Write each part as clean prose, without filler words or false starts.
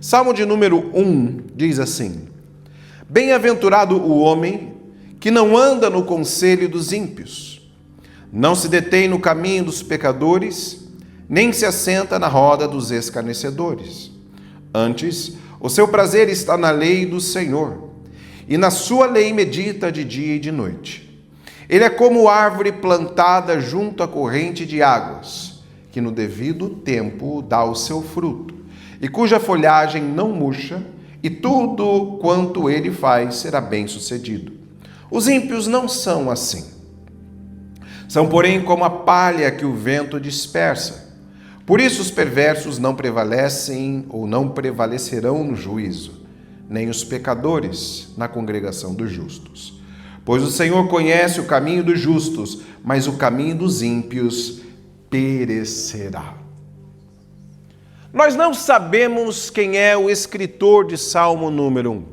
Salmo de número 1 diz assim: Bem-aventurado o homem que não anda no conselho dos ímpios, não se detém no caminho dos pecadores, nem se assenta na roda dos escarnecedores. Antes, o seu prazer está na lei do Senhor, e na sua lei medita de dia e de noite. Ele é como árvore plantada junto à corrente de águas, que no devido tempo dá o seu fruto, e cuja folhagem não murcha, e tudo quanto ele faz será bem-sucedido. Os ímpios não são assim. São, porém, como a palha que o vento dispersa. Por isso os perversos não prevalecem ou não prevalecerão no juízo, nem os pecadores na congregação dos justos. Pois o Senhor conhece o caminho dos justos, mas o caminho dos ímpios perecerá. Nós não sabemos quem é o escritor de Salmo número 1.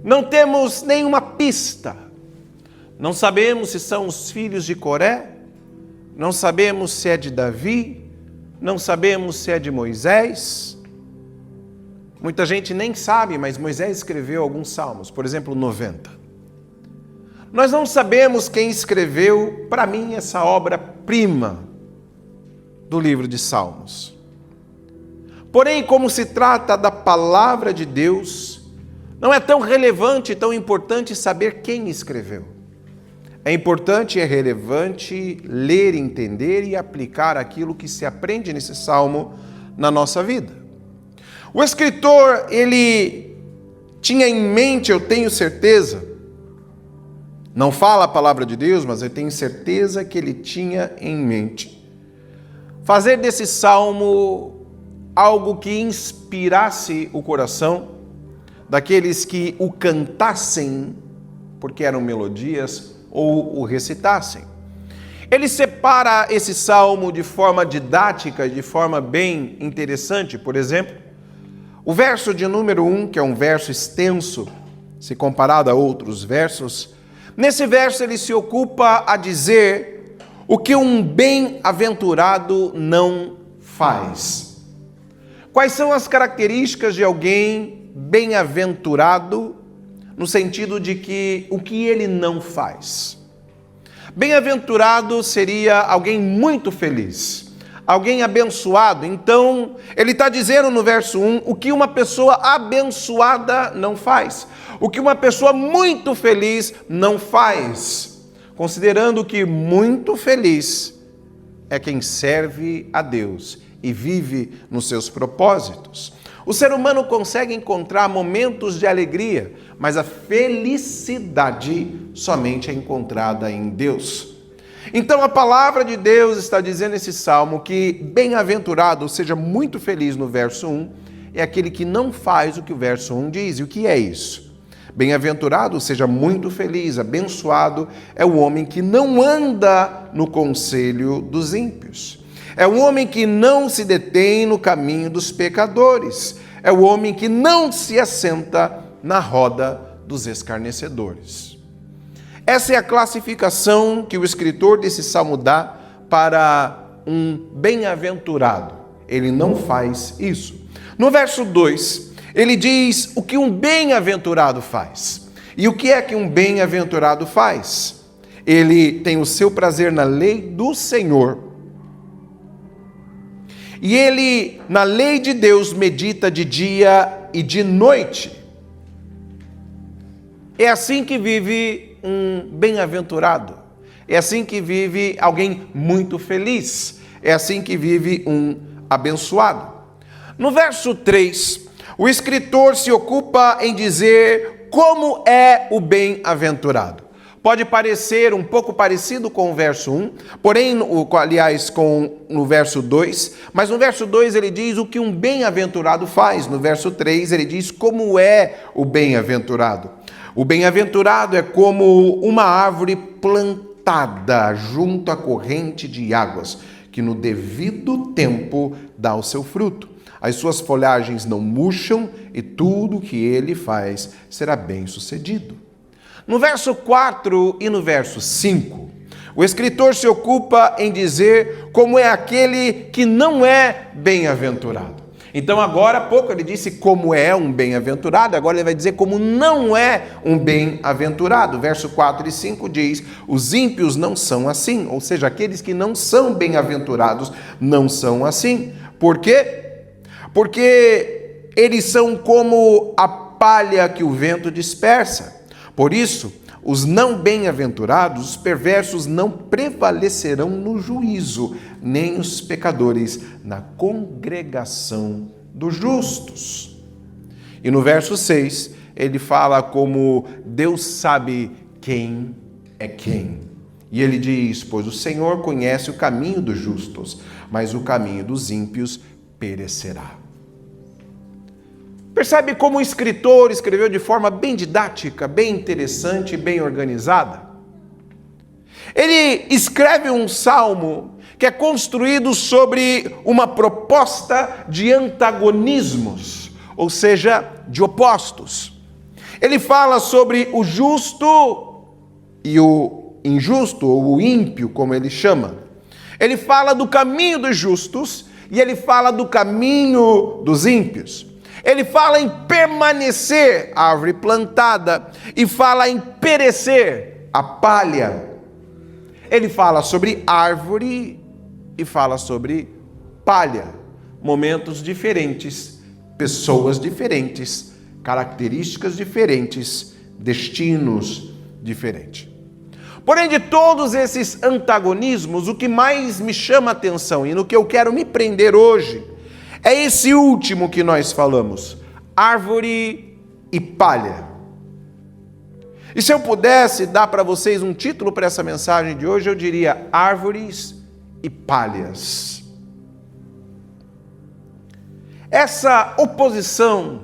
Não temos nenhuma pista. Não sabemos se são os filhos de Coré, não sabemos se é de Davi, não sabemos se é de Moisés. Muita gente nem sabe, mas Moisés escreveu alguns salmos, por exemplo, 90. Nós não sabemos quem escreveu, para mim, essa obra-prima do livro de Salmos. Porém, como se trata da palavra de Deus, não é tão relevante, tão importante saber quem escreveu. É importante e é relevante ler, entender e aplicar aquilo que se aprende nesse salmo na nossa vida. O escritor, ele tinha em mente, eu tenho certeza, não fala a palavra de Deus, mas eu tenho certeza que ele tinha em mente fazer desse salmo algo que inspirasse o coração daqueles que o cantassem, porque eram melodias, ou o recitassem. Ele separa esse salmo de forma didática, de forma bem interessante. Por exemplo, o verso de número 1, que é um verso extenso, se comparado a outros versos, nesse verso ele se ocupa a dizer o que um bem-aventurado não faz. Quais são as características de alguém bem-aventurado, no sentido de que o que ele não faz? Bem-aventurado seria alguém muito feliz, alguém abençoado. Então, ele está dizendo no verso 1 o que uma pessoa abençoada não faz, o que uma pessoa muito feliz não faz, considerando que muito feliz é quem serve a Deus e vive nos seus propósitos. O ser humano consegue encontrar momentos de alegria, mas a felicidade somente é encontrada em Deus. Então a palavra de Deus está dizendo nesse salmo que bem-aventurado, ou seja, muito feliz no verso 1, é aquele que não faz o que o verso 1 diz. E o que é isso? Bem-aventurado, ou seja, muito feliz, abençoado, é o homem que não anda no conselho dos ímpios. É o homem que não se detém no caminho dos pecadores. É o homem que não se assenta na roda dos escarnecedores. Essa é a classificação que o escritor desse salmo dá para um bem-aventurado. Ele não faz isso. No verso 2, ele diz o que um bem-aventurado faz. E o que é que um bem-aventurado faz? Ele tem o seu prazer na lei do Senhor. E ele, na lei de Deus, medita de dia e de noite. É assim que vive um bem-aventurado. É assim que vive alguém muito feliz. É assim que vive um abençoado. No verso 3, o escritor se ocupa em dizer como é o bem-aventurado. Pode parecer um pouco parecido com o verso 1, porém, aliás, no verso 2, mas no verso 2 ele diz o que um bem-aventurado faz. No verso 3 ele diz como é o bem-aventurado. O bem-aventurado é como uma árvore plantada junto à corrente de águas, que no devido tempo dá o seu fruto. As suas folhagens não murcham e tudo o que ele faz será bem-sucedido. No verso 4 e no verso 5, o escritor se ocupa em dizer como é aquele que não é bem-aventurado. Então agora há pouco ele disse como é um bem-aventurado, agora ele vai dizer como não é um bem-aventurado. Verso 4 e 5 diz: os ímpios não são assim, ou seja, aqueles que não são bem-aventurados não são assim. Por quê? Porque eles são como a palha que o vento dispersa. Por isso, os não bem-aventurados, os perversos, não prevalecerão no juízo, nem os pecadores na congregação dos justos. E no verso 6, ele fala como Deus sabe quem é quem. E ele diz: pois o Senhor conhece o caminho dos justos, mas o caminho dos ímpios perecerá. Percebe como o escritor escreveu de forma bem didática, bem interessante, bem organizada? Ele escreve um salmo que é construído sobre uma proposta de antagonismos, ou seja, de opostos. Ele fala sobre o justo e o injusto, ou o ímpio, como ele chama. Ele fala do caminho dos justos e ele fala do caminho dos ímpios. Ele fala em permanecer, a árvore plantada, e fala em perecer, a palha. Ele fala sobre árvore e fala sobre palha. Momentos diferentes, pessoas diferentes, características diferentes, destinos diferentes. Porém, de todos esses antagonismos, o que mais me chama a atenção e no que eu quero me prender hoje é esse último que nós falamos, árvore e palha. E se eu pudesse dar para vocês um título para essa mensagem de hoje, eu diria árvores e palhas. Essa oposição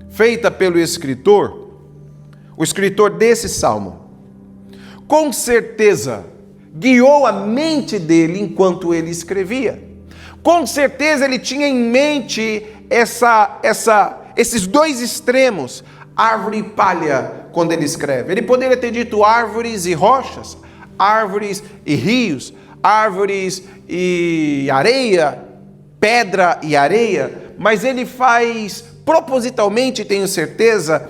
feita pelo escritor, o escritor desse salmo, com certeza guiou a mente dele enquanto ele escrevia. Com certeza ele tinha em mente esses dois extremos, árvore e palha, quando ele escreve. Ele poderia ter dito árvores e rochas, árvores e rios, árvores e areia, pedra e areia, mas ele faz propositalmente, tenho certeza,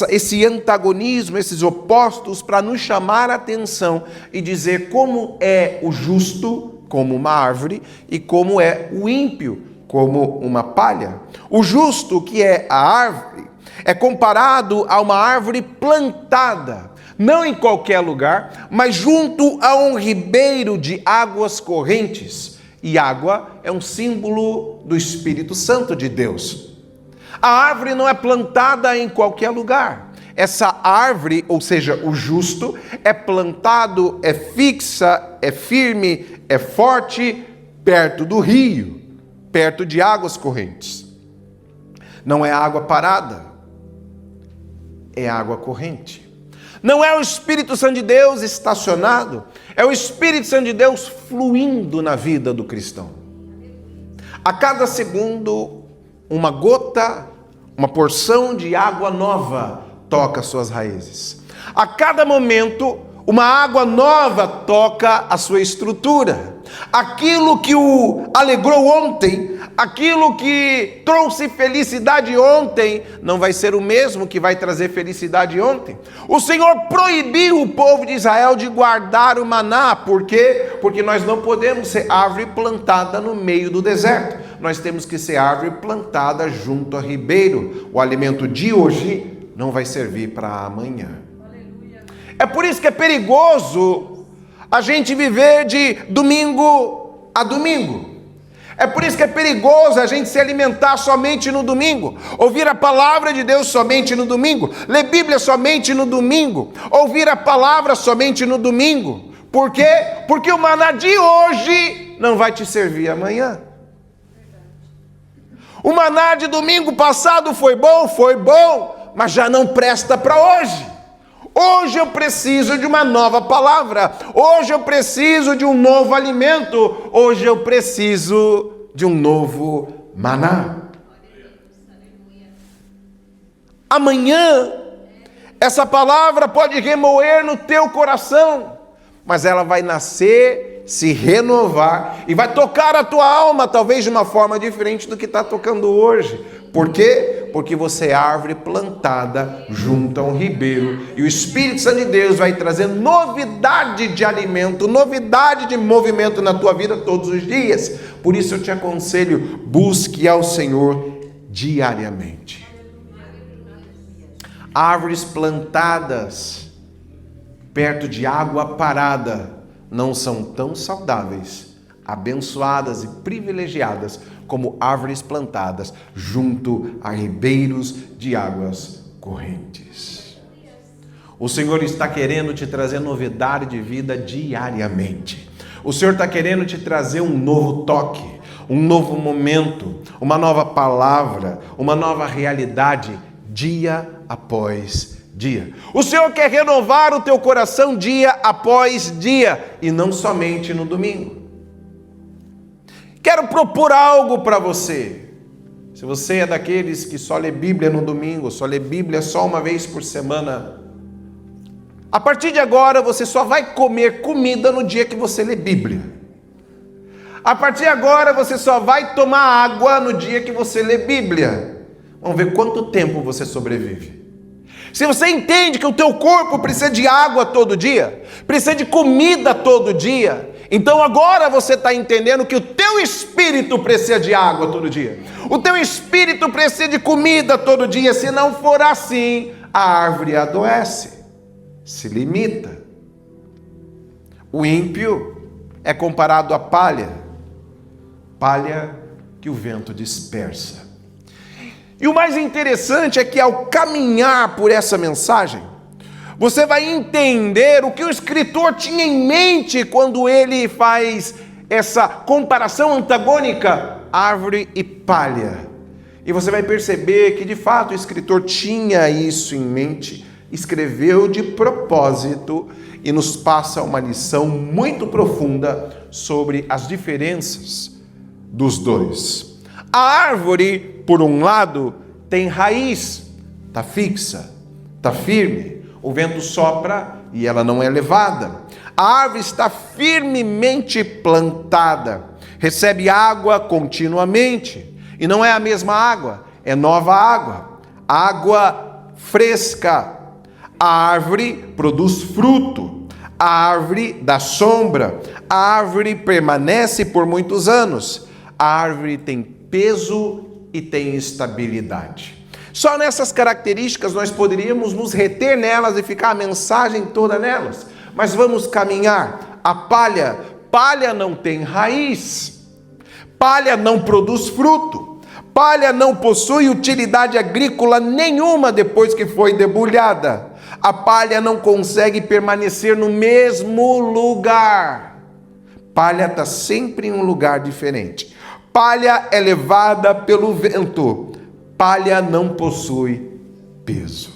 esse antagonismo, esses opostos, para nos chamar a atenção e dizer como é o justo como uma árvore e como é o ímpio como uma palha. O justo, que é a árvore, é comparado a uma árvore plantada, não em qualquer lugar, mas junto a um ribeiro de águas correntes. E água é um símbolo do Espírito Santo de Deus. A árvore não é plantada em qualquer lugar. Essa árvore, ou seja, o justo, é plantado, é fixa, é firme, é forte, perto do rio, perto de águas correntes. Não é água parada, é água corrente. Não é o Espírito Santo de Deus estacionado, é o Espírito Santo de Deus fluindo na vida do cristão. A cada segundo, uma gota, uma porção de água nova toca suas raízes. A cada momento, uma água nova toca a sua estrutura. Aquilo que o alegrou ontem, aquilo que trouxe felicidade ontem, não vai ser o mesmo que vai trazer felicidade ontem. O Senhor proibiu o povo de Israel de guardar o maná. Por quê? Porque nós não podemos ser árvore plantada no meio do deserto. Nós temos que ser árvore plantada junto a ribeiro. O alimento de hoje não vai servir para amanhã. É por isso que é perigoso a gente viver de domingo a domingo. É por isso que é perigoso a gente se alimentar somente no domingo, ouvir a palavra de Deus somente no domingo, ler Bíblia somente no domingo, ouvir a palavra somente no domingo. Por quê? Porque o maná de hoje não vai te servir amanhã. O maná de domingo passado foi bom, mas já não presta para hoje. Hoje eu preciso de uma nova palavra. Hoje eu preciso de um novo alimento. Hoje eu preciso de um novo maná. Amanhã, essa palavra pode remoer no teu coração, mas ela vai nascer se renovar e vai tocar a tua alma, talvez de uma forma diferente do que está tocando hoje. Por quê? Porque você é árvore plantada junto a um ribeiro, e o Espírito Santo de Deus vai trazer novidade de alimento, novidade de movimento na tua vida todos os dias. Por isso eu te aconselho, busque ao Senhor diariamente. Árvores plantadas perto de água parada não são tão saudáveis, abençoadas e privilegiadas como árvores plantadas junto a ribeiros de águas correntes. O Senhor está querendo te trazer novidade de vida diariamente. O Senhor está querendo te trazer um novo toque, um novo momento, uma nova palavra, uma nova realidade, dia após dia. O Senhor quer renovar o teu coração dia após dia, e não somente no domingo. Quero propor algo para você. Se você é daqueles que só lê Bíblia no domingo, só lê Bíblia só uma vez por semana, a partir de agora você só vai comer comida no dia que você lê Bíblia. A partir de agora você só vai tomar água no dia que você lê Bíblia. Vamos ver quanto tempo você sobrevive. Se você entende que o teu corpo precisa de água todo dia, precisa de comida todo dia, então agora você está entendendo que o teu espírito precisa de água todo dia. O teu espírito precisa de comida todo dia. Se não for assim, a árvore adoece, se limita. O ímpio é comparado à palha, palha que o vento dispersa. E o mais interessante é que ao caminhar por essa mensagem, você vai entender o que o escritor tinha em mente quando ele faz essa comparação antagônica, árvore e palha. E você vai perceber que de fato o escritor tinha isso em mente, escreveu de propósito e nos passa uma lição muito profunda sobre as diferenças dos dois. A árvore, por um lado, tem raiz, está fixa, está firme. O vento sopra e ela não é levada. A árvore está firmemente plantada, recebe água continuamente. E não é a mesma água, é nova água, água fresca. A árvore produz fruto, a árvore dá sombra, a árvore permanece por muitos anos. A árvore tem peso e tem estabilidade. Só nessas características nós poderíamos nos reter nelas e ficar a mensagem toda nelas. Mas vamos caminhar. A palha não tem raiz. Palha não produz fruto. Palha não possui utilidade agrícola nenhuma depois que foi debulhada. A palha não consegue permanecer no mesmo lugar. Palha está sempre em um lugar diferente. Palha é levada pelo vento. Palha não possui peso.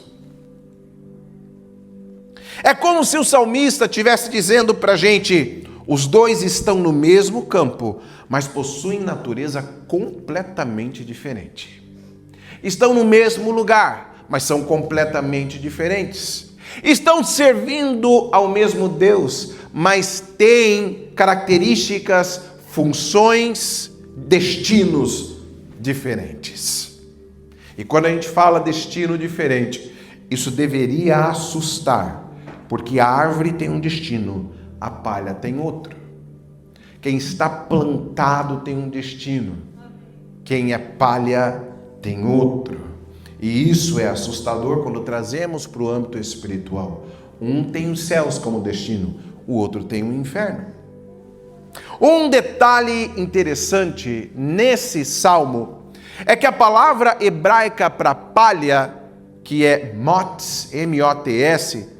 É como se o salmista estivesse dizendo para a gente: os dois estão no mesmo campo, mas possuem natureza completamente diferente. Estão no mesmo lugar, mas são completamente diferentes. Estão servindo ao mesmo Deus, mas têm características, funções, destinos diferentes. E quando a gente fala destino diferente, isso deveria assustar, porque a árvore tem um destino, a palha tem outro. Quem está plantado tem um destino, quem é palha tem outro. E isso é assustador quando trazemos para o âmbito espiritual. Um tem os céus como destino, o outro tem o inferno. Um detalhe interessante nesse salmo é que a palavra hebraica para palha, que é mots, M-O-T-S,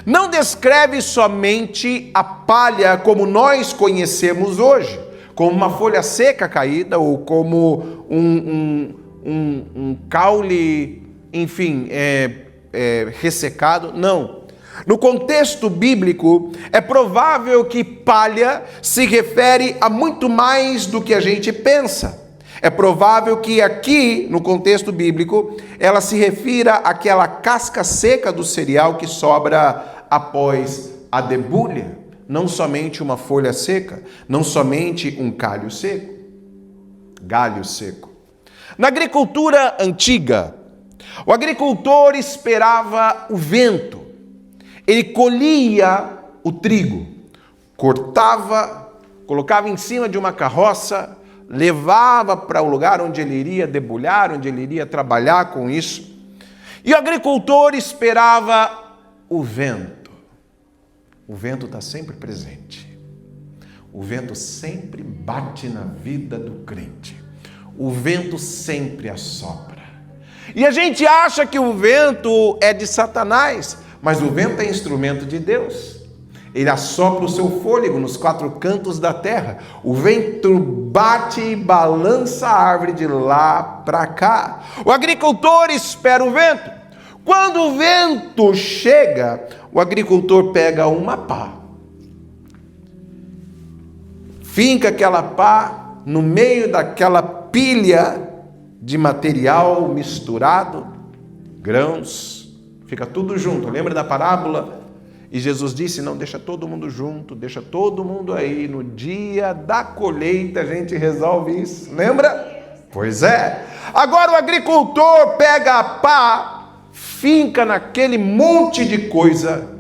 não descreve somente a palha como nós conhecemos hoje, como uma folha seca caída ou como um caule, enfim, ressecado. Não. No contexto bíblico, é provável que palha se refere a muito mais do que a gente pensa. É provável que aqui, no contexto bíblico, ela se refira àquela casca seca do cereal que sobra após a debulha. não somente uma folha seca, não somente um galho seco. Na agricultura antiga, o agricultor esperava o vento. Ele colhia o trigo, cortava, colocava em cima de uma carroça, levava para o lugar onde ele iria debulhar, onde ele iria trabalhar com isso. E o agricultor esperava o vento. O vento está sempre presente. O vento sempre bate na vida do crente. O vento sempre assopra. E a gente acha que o vento é de Satanás, mas o vento é instrumento de Deus. Ele assopra o seu fôlego nos quatro cantos da terra. O vento bate e balança a árvore de lá para cá. O agricultor espera o vento. Quando o vento chega, o agricultor pega uma pá, finca aquela pá no meio daquela pilha de material misturado, grãos, fica tudo junto. Lembra da parábola? E Jesus disse, não, deixa todo mundo junto, deixa todo mundo aí, no dia da colheita a gente resolve isso, lembra? Pois é. Agora o agricultor pega a pá, finca naquele monte de coisa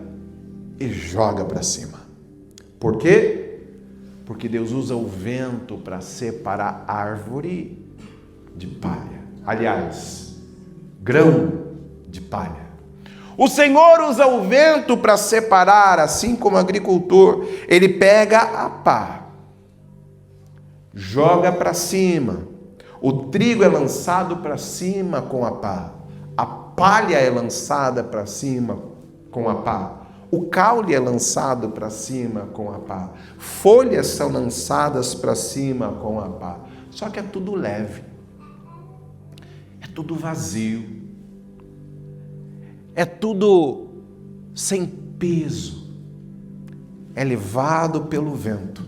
e joga para cima. Por quê? Porque Deus usa o vento para separar árvore de palha. Aliás, grão de palha. O Senhor usa o vento para separar, assim como o agricultor. Ele pega a pá, joga para cima. O trigo é lançado para cima com a pá. A palha é lançada para cima com a pá. O caule é lançado para cima com a pá. Folhas são lançadas para cima com a pá. Só que é tudo leve. É tudo vazio. É tudo sem peso. É levado pelo vento.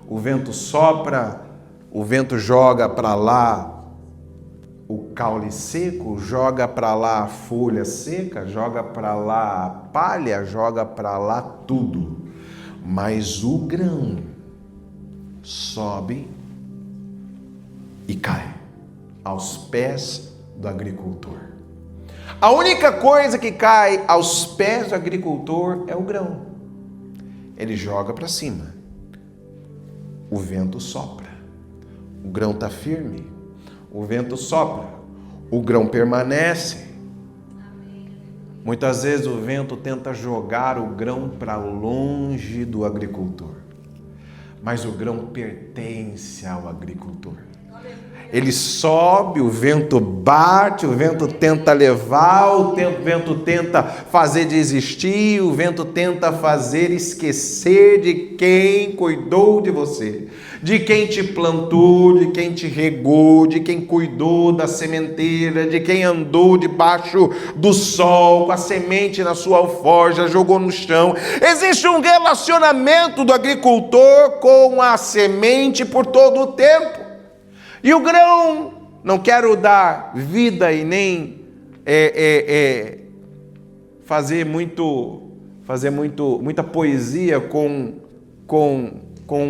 O vento sopra, o vento joga para lá o caule seco, joga para lá a folha seca, joga para lá a palha, joga para lá tudo. Mas o grão sobe e cai aos pés do agricultor. A única coisa que cai aos pés do agricultor é o grão. Ele joga para cima. O vento sopra. O grão está firme. O vento sopra. O grão permanece. Muitas vezes o vento tenta jogar o grão para longe do agricultor. Mas o grão pertence ao agricultor. Ele sobe, o vento bate, o vento tenta levar, o vento tenta fazer desistir, o vento tenta fazer esquecer de quem cuidou de você, de quem te plantou, de quem te regou, de quem cuidou da sementeira, de quem andou debaixo do sol, com a semente na sua alforja, jogou no chão. Existe um relacionamento do agricultor com a semente por todo o tempo. E o grão, não quero dar vida e nem fazer muita poesia com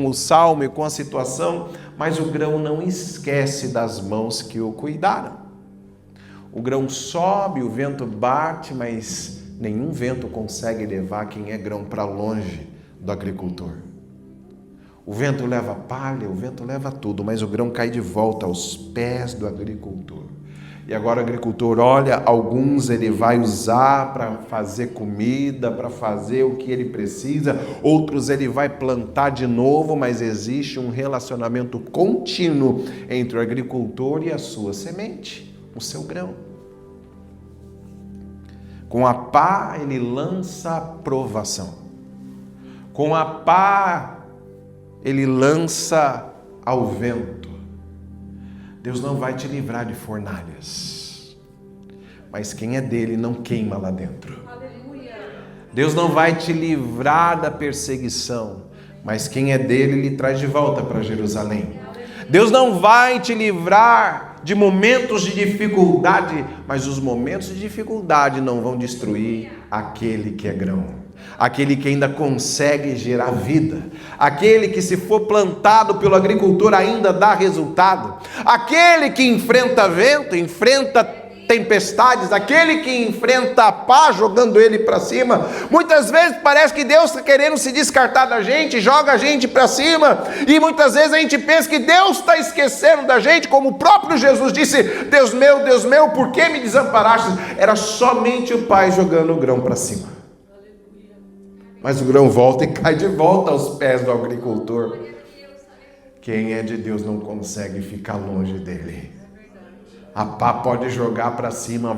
o salmo e com a situação, mas o grão não esquece das mãos que o cuidaram. O grão sobe, o vento bate, mas nenhum vento consegue levar quem é grão para longe do agricultor. O vento leva palha, o vento leva tudo, mas o grão cai de volta aos pés do agricultor. E agora o agricultor olha, alguns ele vai usar para fazer comida, para fazer o que ele precisa, outros ele vai plantar de novo, mas existe um relacionamento contínuo entre o agricultor e a sua semente, o seu grão. Com a pá ele lança a provação. Com a pá ele lança ao vento. Deus não vai te livrar de fornalhas, mas quem é dele não queima lá dentro. Deus não vai te livrar da perseguição, mas quem é dele lhe traz de volta para Jerusalém. Deus não vai te livrar de momentos de dificuldade, mas os momentos de dificuldade não vão destruir aquele que é grão. aquele que ainda consegue gerar vida, aquele que, se for plantado pelo agricultor, ainda dá resultado, aquele que enfrenta vento, enfrenta tempestades, aquele que enfrenta a paz jogando ele para cima. Muitas vezes parece que Deus está querendo se descartar da gente, joga a gente para cima, e muitas vezes a gente pensa que Deus está esquecendo da gente, como o próprio Jesus disse: Deus meu, por que me desamparaste? Era somente o Pai jogando o grão para cima, mas o grão volta e cai de volta aos pés do agricultor. Quem é de Deus não consegue ficar longe dele. A pá pode jogar para cima,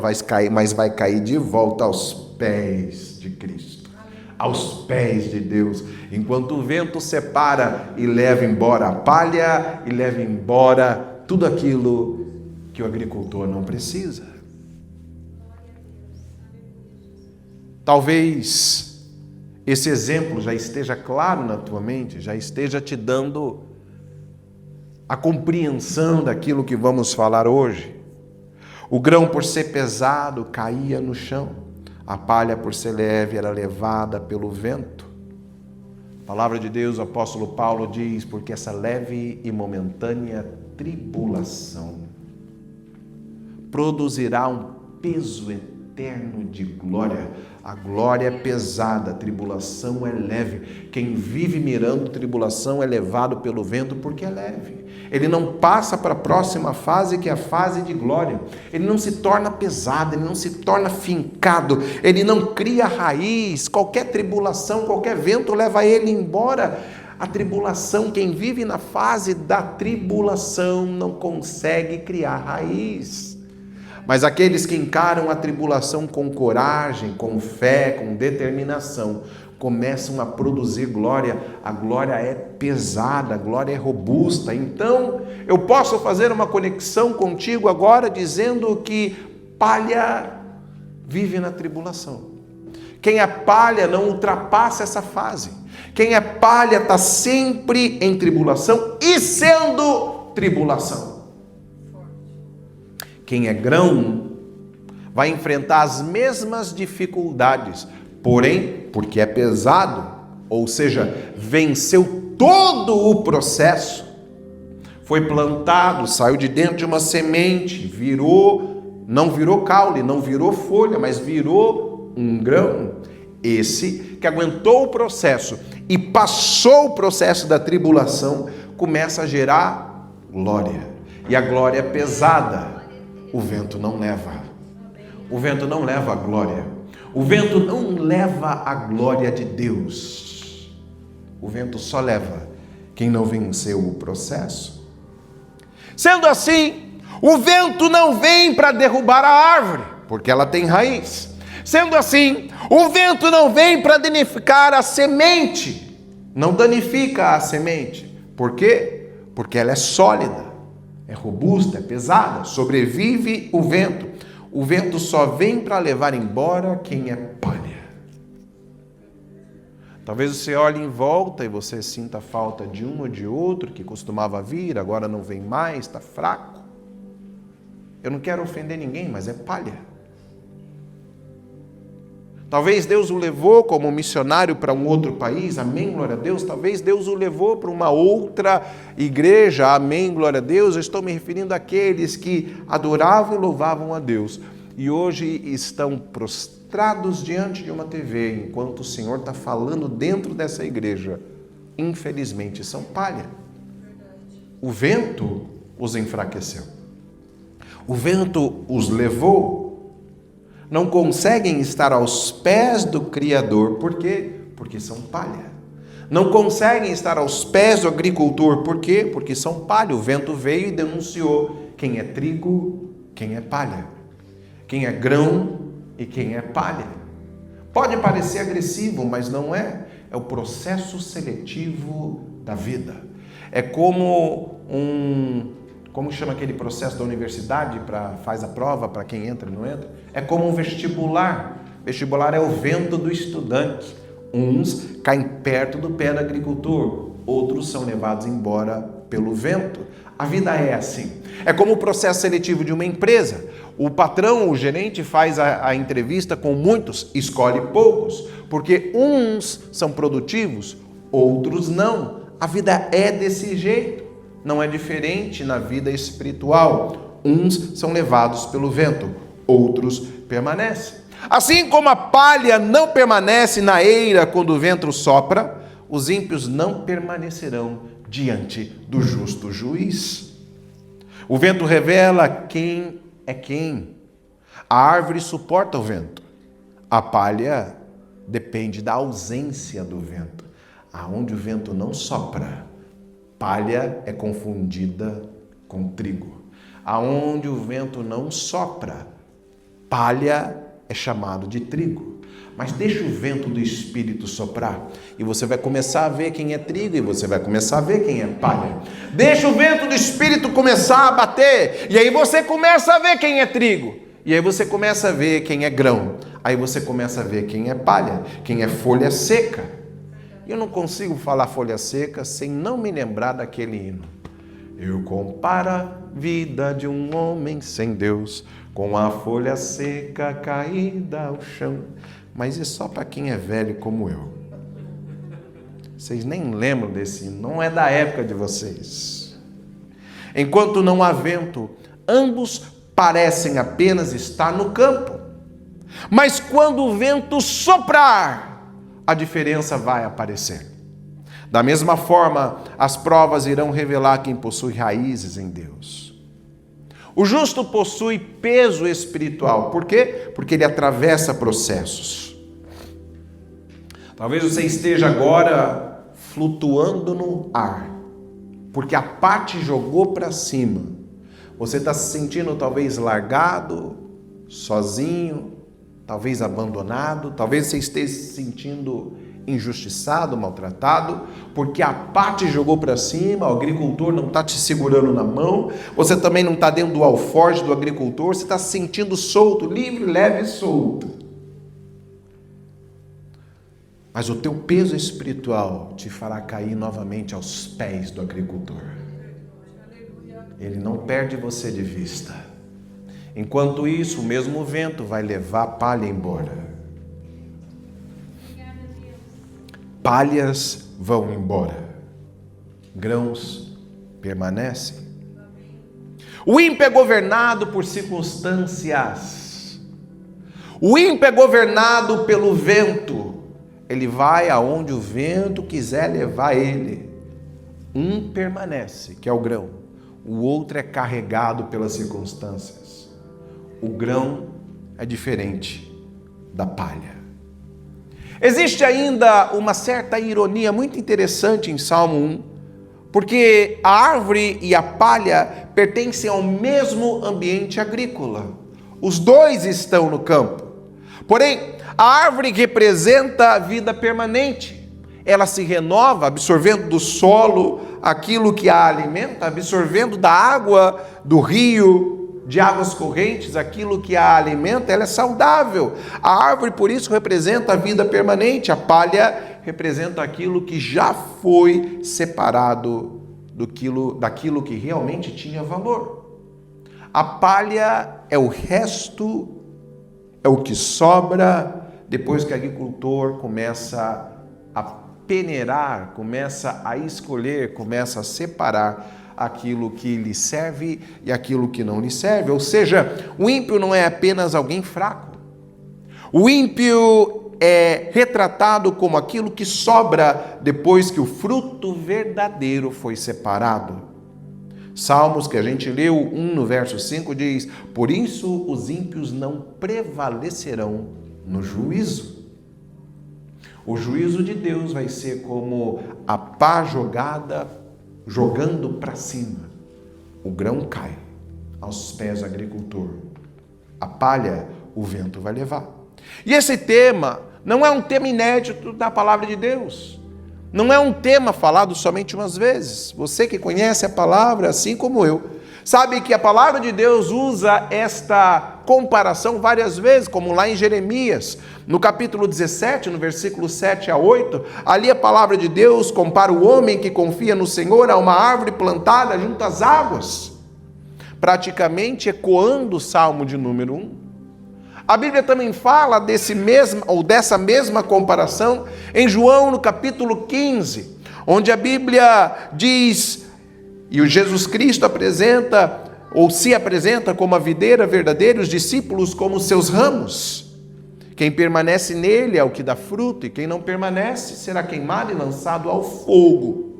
mas vai cair de volta aos pés de Cristo, aos pés de Deus, enquanto o vento separa e leva embora a palha e leva embora tudo aquilo que o agricultor não precisa. Talvez esse exemplo já esteja claro na tua mente, já esteja te dando a compreensão daquilo que vamos falar hoje. O grão, por ser pesado, caía no chão. A palha, por ser leve, era levada pelo vento. A palavra de Deus, o apóstolo Paulo diz: porque essa leve e momentânea tribulação produzirá um peso eterno de glória. A glória é pesada, a tribulação é leve. Quem vive mirando tribulação é levado pelo vento porque é leve. Ele não passa para a próxima fase, que é a fase de glória. Ele não se torna pesado, ele não se torna fincado, ele não cria raiz. Qualquer tribulação, qualquer vento leva ele embora. A tribulação, quem vive na fase da tribulação não consegue criar raiz. Mas aqueles que encaram a tribulação com coragem, com fé, com determinação, começam a produzir glória. A glória é pesada, a glória é robusta. Então, eu posso fazer uma conexão contigo agora dizendo que palha vive na tribulação. Quem é palha não ultrapassa essa fase. Quem é palha está sempre em tribulação e sendo tribulação. Quem é grão vai enfrentar as mesmas dificuldades, porém, porque é pesado, ou seja, venceu todo o processo, foi plantado, saiu de dentro de uma semente, não virou caule, não virou folha, mas virou um grão. Esse que aguentou o processo e passou o processo da tribulação, começa a gerar glória. E a glória é pesada. O vento não leva. O vento não leva a glória. O vento não leva a glória de Deus. O vento só leva quem não venceu o processo. Sendo assim, o vento não vem para derrubar a árvore, porque ela tem raiz. Sendo assim, o vento não vem para danificar a semente. Não danifica a semente. Por quê? Porque ela é sólida. É robusta, é pesada, sobrevive o vento. O vento só vem para levar embora quem é palha. Talvez você olhe em volta e você sinta falta de um ou de outro que costumava vir, agora não vem mais, está fraco. Eu não quero ofender ninguém, mas é palha. Talvez Deus o levou como missionário para um outro país, amém, glória a Deus. Talvez Deus o levou para uma outra igreja, amém, glória a Deus. Eu estou me referindo àqueles que adoravam e louvavam a Deus e hoje estão prostrados diante de uma TV, enquanto o Senhor está falando dentro dessa igreja. Infelizmente são palha. O vento os enfraqueceu. O vento os levou. Não conseguem estar aos pés do Criador. Por quê? Porque são palha. Não conseguem estar aos pés do agricultor. Por quê? Porque são palha. O vento veio e denunciou quem é trigo, quem é palha. Quem é grão e quem é palha. Pode parecer agressivo, mas não é. É o processo seletivo da vida. É como como chama aquele processo da universidade, faz a prova para quem entra e não entra? É como um vestibular. Vestibular é o vento do estudante. Uns caem perto do pé do agricultor, outros são levados embora pelo vento. A vida é assim. É como o processo seletivo de uma empresa. O patrão, o gerente faz a entrevista com muitos, escolhe poucos, porque uns são produtivos, outros não. A vida é desse jeito. Não é diferente na vida espiritual. Uns são levados pelo vento, outros permanecem. Assim como a palha não permanece na eira quando o vento sopra, os ímpios não permanecerão diante do justo juiz. O vento revela quem é quem. A árvore suporta o vento. A palha depende da ausência do vento. Aonde o vento não sopra, palha é confundida com trigo. Aonde o vento não sopra, palha é chamado de trigo. Mas deixa o vento do Espírito soprar e você vai começar a ver quem é trigo e você vai começar a ver quem é palha. Deixa o vento do Espírito começar a bater e aí você começa a ver quem é trigo. E aí você começa a ver quem é grão. Aí você começa a ver quem é palha, quem é folha seca. E eu não consigo falar folha seca sem não me lembrar daquele hino. Eu comparo a vida de um homem sem Deus com a folha seca caída ao chão. Mas é só para quem é velho como eu. Vocês nem lembram desse hino, não é da época de vocês. Enquanto não há vento, ambos parecem apenas estar no campo. Mas quando o vento soprar, a diferença vai aparecer. Da mesma forma, as provas irão revelar quem possui raízes em Deus. O justo possui peso espiritual. Por quê? Porque ele atravessa processos. Talvez você esteja agora flutuando no ar, porque a pá te jogou para cima. Você está se sentindo talvez largado, sozinho, talvez abandonado, talvez você esteja se sentindo injustiçado, maltratado, porque a pá te jogou para cima, o agricultor não está te segurando na mão, você também não está dentro do alforje do agricultor, você está se sentindo solto, livre, leve e solto. Mas o teu peso espiritual te fará cair novamente aos pés do agricultor. Ele não perde você de vista. Enquanto isso, o mesmo vento vai levar a palha embora. Palhas vão embora, grãos permanecem. O ímpio é governado por circunstâncias. O ímpio é governado pelo vento. Ele vai aonde o vento quiser levar ele. Um permanece, que é o grão. O outro é carregado pelas circunstâncias. O grão é diferente da palha. Existe ainda uma certa ironia muito interessante em Salmo 1, porque a árvore e a palha pertencem ao mesmo ambiente agrícola. Os dois estão no campo. Porém, a árvore representa a vida permanente. Ela se renova, absorvendo do solo aquilo que a alimenta, absorvendo da água do rio, de águas correntes, aquilo que a alimenta. Ela é saudável. A árvore, por isso, representa a vida permanente. A palha representa aquilo que já foi separado daquilo que realmente tinha valor. A palha é o resto, é o que sobra depois que o agricultor começa a peneirar, começa a escolher, começa a separar aquilo que lhe serve e aquilo que não lhe serve. Ou seja, o ímpio não é apenas alguém fraco. O ímpio é retratado como aquilo que sobra depois que o fruto verdadeiro foi separado. Salmos que a gente leu, 1 no verso 5 diz: por isso os ímpios não prevalecerão no juízo. O juízo de Deus vai ser como a pá jogando para cima. O grão cai aos pés do agricultor. A palha, o vento vai levar. E esse tema não é um tema inédito da palavra de Deus. Não é um tema falado somente umas vezes. Você que conhece a palavra, assim como eu, Sabe que a palavra de Deus usa esta comparação várias vezes, como lá em Jeremias, no capítulo 17, no versículo 7 a 8, ali a palavra de Deus compara o homem que confia no Senhor a uma árvore plantada junto às águas, praticamente ecoando o Salmo de número 1. A Bíblia também fala dessa mesma comparação em João, no capítulo 15, onde a Bíblia diz, e o Jesus Cristo se apresenta como a videira verdadeira, os discípulos como seus ramos. Quem permanece nele é o que dá fruto, e quem não permanece será queimado e lançado ao fogo.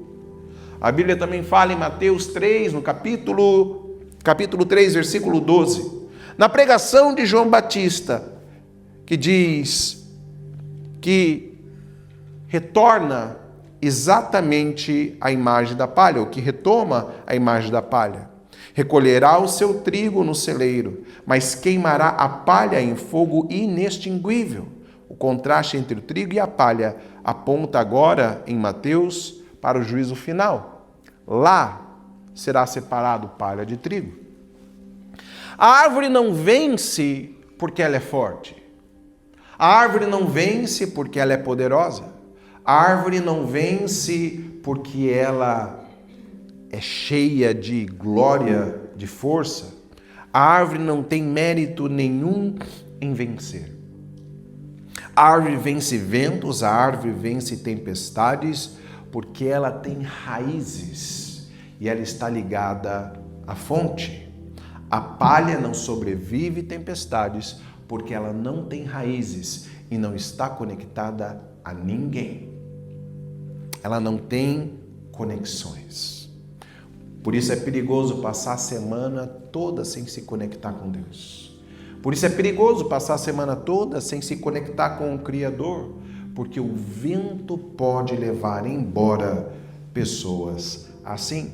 A Bíblia também fala em Mateus 3, no capítulo 3, versículo 12, na pregação de João Batista, que diz que retorna exatamente a imagem da palha, ou que retoma a imagem da palha. Recolherá o seu trigo no celeiro, mas queimará a palha em fogo inextinguível. O contraste entre o trigo e a palha aponta agora, em Mateus, para o juízo final. Lá será separado palha de trigo. A árvore não vence porque ela é forte. A árvore não vence porque ela é poderosa. A árvore não vence porque ela é cheia de glória, de força. A árvore não tem mérito nenhum em vencer. A árvore vence ventos, a árvore vence tempestades, porque ela tem raízes e ela está ligada à fonte. A palha não sobrevive tempestades, porque ela não tem raízes e não está conectada a ninguém. Ela não tem conexões. Por isso é perigoso passar a semana toda sem se conectar com Deus. Por isso é perigoso passar a semana toda sem se conectar com o Criador, porque o vento pode levar embora pessoas assim.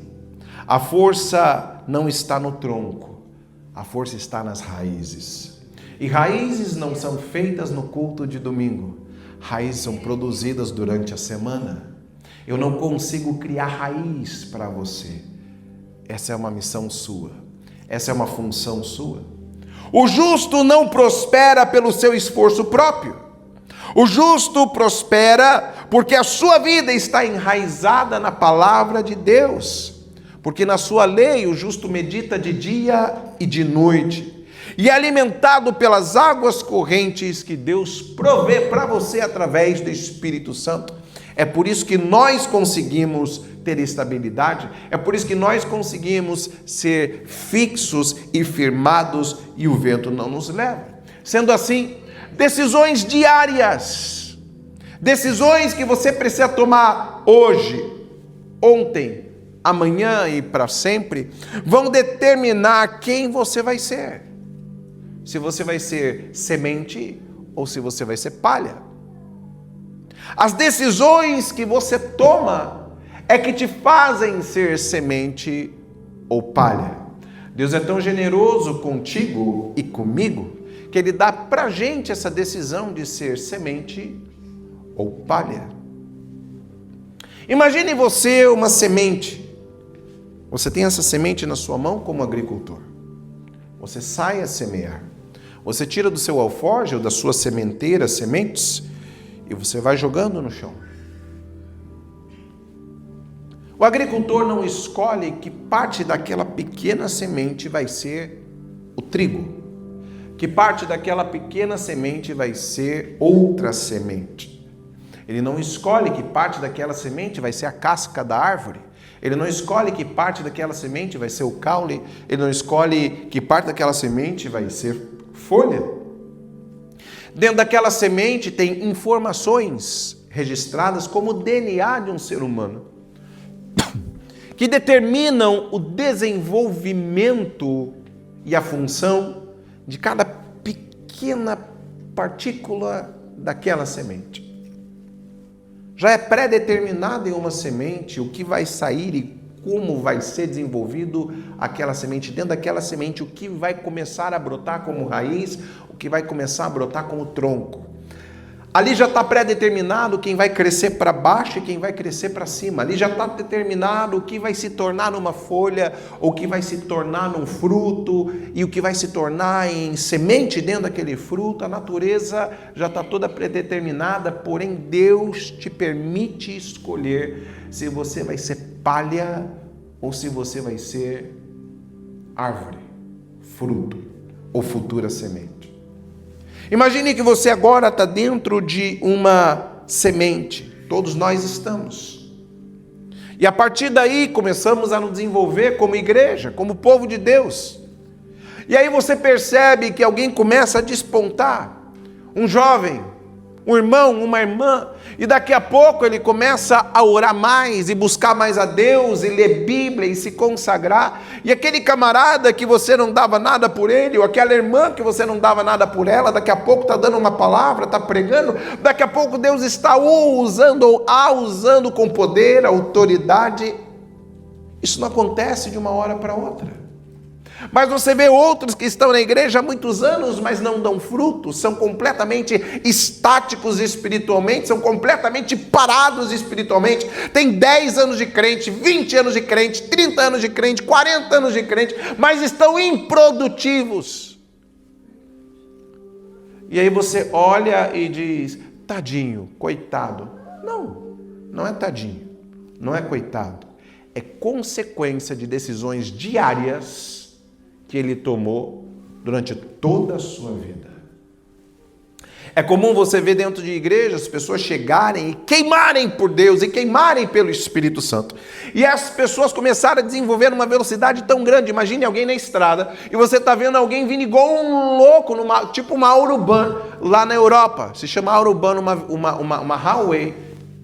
A força não está no tronco, a força está nas raízes. E raízes não são feitas no culto de domingo, raízes são produzidas durante a semana. Eu não consigo criar raiz para você. Essa é uma missão sua. Essa é uma função sua. O justo não prospera pelo seu esforço próprio. O justo prospera porque a sua vida está enraizada na palavra de Deus. Porque na sua lei o justo medita de dia e de noite. E é alimentado pelas águas correntes que Deus provê para você através do Espírito Santo. É por isso que nós conseguimos ter estabilidade, é por isso que nós conseguimos ser fixos e firmados e o vento não nos leva. Sendo assim, decisões diárias, decisões que você precisa tomar hoje, ontem, amanhã e para sempre, vão determinar quem você vai ser. Se você vai ser semente ou se você vai ser palha. As decisões que você toma é que te fazem ser semente ou palha. Deus é tão generoso contigo e comigo que Ele dá pra gente essa decisão de ser semente ou palha. Imagine você uma semente. Você tem essa semente na sua mão como agricultor. Você sai a semear. Você tira do seu alforje ou da sua sementeira sementes e você vai jogando no chão. O agricultor não escolhe que parte daquela pequena semente vai ser o trigo, que parte daquela pequena semente vai ser outra semente. Ele não escolhe que parte daquela semente vai ser a casca da árvore. Ele não escolhe que parte daquela semente vai ser o caule. Ele não escolhe que parte daquela semente vai ser folha. Dentro daquela semente tem informações registradas como o DNA de um ser humano, que determinam o desenvolvimento e a função de cada pequena partícula daquela semente. Já é pré-determinado em uma semente o que vai sair e como vai ser desenvolvido aquela semente. Dentro daquela semente, o que vai começar a brotar como raiz, o que vai começar a brotar como tronco. Ali já está pré-determinado quem vai crescer para baixo e quem vai crescer para cima. Ali já está determinado o que vai se tornar numa folha, o que vai se tornar num fruto e o que vai se tornar em semente dentro daquele fruto. A natureza já está toda predeterminada, porém Deus te permite escolher se você vai ser palha ou se você vai ser árvore, fruto ou futura semente. Imagine que você agora está dentro de uma semente. Todos nós estamos. E a partir daí começamos a nos desenvolver como igreja, como povo de Deus. E aí você percebe que alguém começa a despontar. Um jovem, um irmão, uma irmã. E daqui a pouco ele começa a orar mais e buscar mais a Deus e ler Bíblia e se consagrar. E aquele camarada que você não dava nada por ele, ou aquela irmã que você não dava nada por ela, daqui a pouco está dando uma palavra, está pregando, daqui a pouco Deus está usando com poder, autoridade. Isso não acontece de uma hora para outra. Mas você vê outros que estão na igreja há muitos anos, mas não dão frutos, são completamente estáticos espiritualmente, são completamente parados espiritualmente, tem 10 anos de crente, 20 anos de crente, 30 anos de crente, 40 anos de crente, mas estão improdutivos. E aí você olha e diz, tadinho, coitado. Não, não é tadinho, não é coitado, é consequência de decisões diárias que ele tomou durante toda a sua vida. É comum você ver dentro de igrejas pessoas chegarem e queimarem por Deus e queimarem pelo Espírito Santo. E as pessoas começaram a desenvolver uma velocidade tão grande. Imagine alguém na estrada e você está vendo alguém vindo igual um louco, tipo uma Autobahn lá na Europa. Se chama Autobahn uma highway